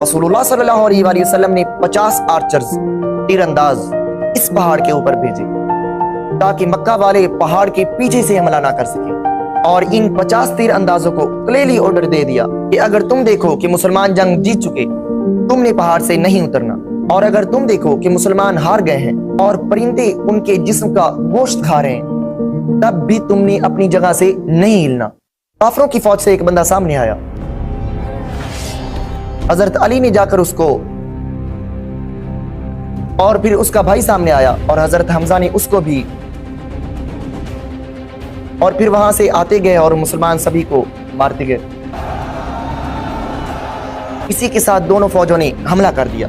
रसूलुल्लाह सल्लल्लाहु अलैहि वसल्लम ने 50 आर्चर्स तीर अंदाज इस पहाड़ के ऊपर भेजे ताकि मक्का वाले पहाड़ के पीछे से हमला ना कर सके। और इन 50 तीर अंदाजों को क्लियरली ऑर्डर दे दिया कि अगर तुम देखो कि मुसलमान जंग जीत चुके, तुमने पहाड़ से नहीं उतरना, और अगर तुम देखो कि मुसलमान हार गए हैं और परिंदे उनके जिस्म का गोश्त खा रहे हैं, तब भी तुमने अपनी जगह से नहीं हिलना। काफिरों की फौज से एक बंदा सामने आया। हजरत अली ने जाकर उसको, और फिर उसका भाई सामने आया और हजरत हमजा ने उसको भी, और फिर वहां से आते गए और मुसलमान सभी को मारते गए। इसी के साथ दोनों फौजों ने हमला कर दिया।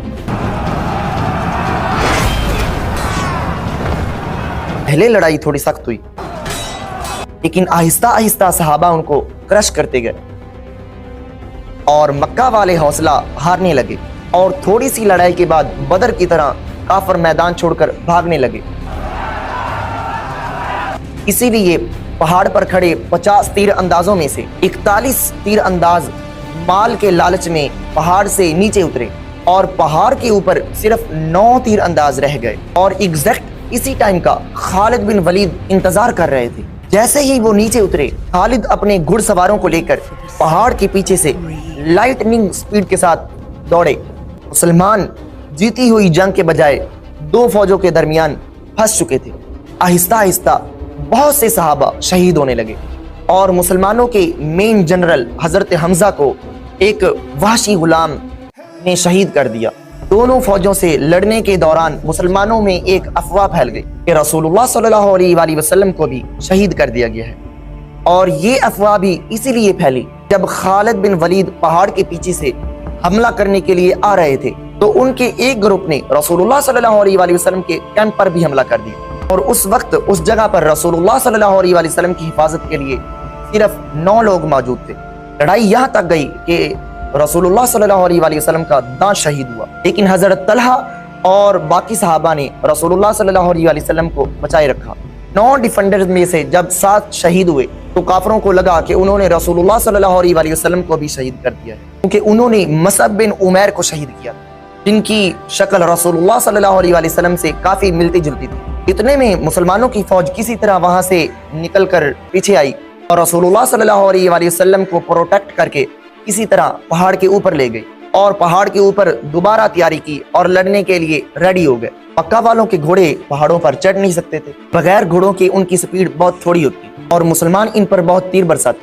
पहले लड़ाई थोड़ी सख्त हुई, लेकिन आहिस्ता आहिस्ता सहाबा उनको क्रश करते गए और मक्का वाले हौसला हारने लगे। और थोड़ी सी लड़ाई के बाद बदर की तरह काफिर मैदान छोड़कर भागने लगे। इसीलिए पहाड़ पर खड़े 50 तीर अंदाजों में से 41 तीर अंदाज माल के लालच में पहाड़ से नीचे उतरे और पहाड़ के ऊपर सिर्फ 9 तीर अंदाज रह गए। और एग्जैक्ट इसी टाइम का खालिद बिन वलीद इंतजार कर रहे थे। जैसे ही वो नीचे उतरे, खालिद अपने घुड़सवारों को लेकर पहाड़ के पीछे से लाइटनिंग स्पीड के साथ दौड़े। मुसलमान जीती हुई जंग के बजाय दो फौजों के दरमियान फंस चुके थे। आहिस्ता आहिस्ता बहुत से सहाबा शहीद होने लगे और मुसलमानों के मेन जनरल हजरत हमजा को एक वहशी गुलाम ने शहीद कर दिया। दोनों फौजों से लड़ने के दौरान मुसलमानों में एक अफवाह फैल गई कि रसूलुल्लाह सल्लल्लाहु अलैहि वसल्लम को भी शहीद कर दिया गया है। और ये अफवाह भी इसीलिए फैली जब खालिद बिन वलीद पहाड़ के पीछे से हमला करने के लिए आ रहे थे, तो उनके एक ग्रुप ने रसूलुल्लाह सल्लल्लाहु अलैहि वसल्लम के कैंप पर भी हमला कर दिया। और उस वक्त उस जगह पर रसूलुल्लाह सल्लल्लाहु अलैहि वसल्लम की हिफाजत के लिए सिर्फ 9 लोग मौजूद थे। लड़ाई यहाँ तक गई कि रसूलुल्लाह सल्लल्लाहु अलैहि वसल्लम का दांत शहीद हुआ, लेकिन हजरत तलहा और बाकी सहाबा ने रसूलुल्लाह सल्लल्लाहु अलैहि वसल्लम को बचाए रखा। 9 डिफेंडर्स में से जब 7 शहीद हुए तो काफिरों को लगा कि उन्होंने रसूलुल्लाह सल्लल्लाहु अलैहि वसल्लम को भी शहीद कर दिया है, क्योंकि उन्होंने मसअब बिन उमैर को शहीद किया, जिनकी शक्ल रसूलुल्लाह सल्लल्लाहु अलैहि वसल्लम से काफी मिलती जुलती थी। इतने में मुसलमानों की फौज किसी तरह वहां से निकलकर पीछे आई और रसूलुल्लाह सल्लल्लाहु अलैहि वसल्लम को प्रोटेक्ट करके किसी तरह पहाड़ के ऊपर ले गए और पहाड़ के ऊपर दोबारा तैयारी की और लड़ने के लिए रेडी हो गए। मक्का वालों के घोड़े पहाड़ों पर चढ़ नहीं सकते थे, बगैर घोड़ों के उनकी स्पीड बहुत थोड़ी होती और मुसलमान इन पर बहुत तीर बरसाते।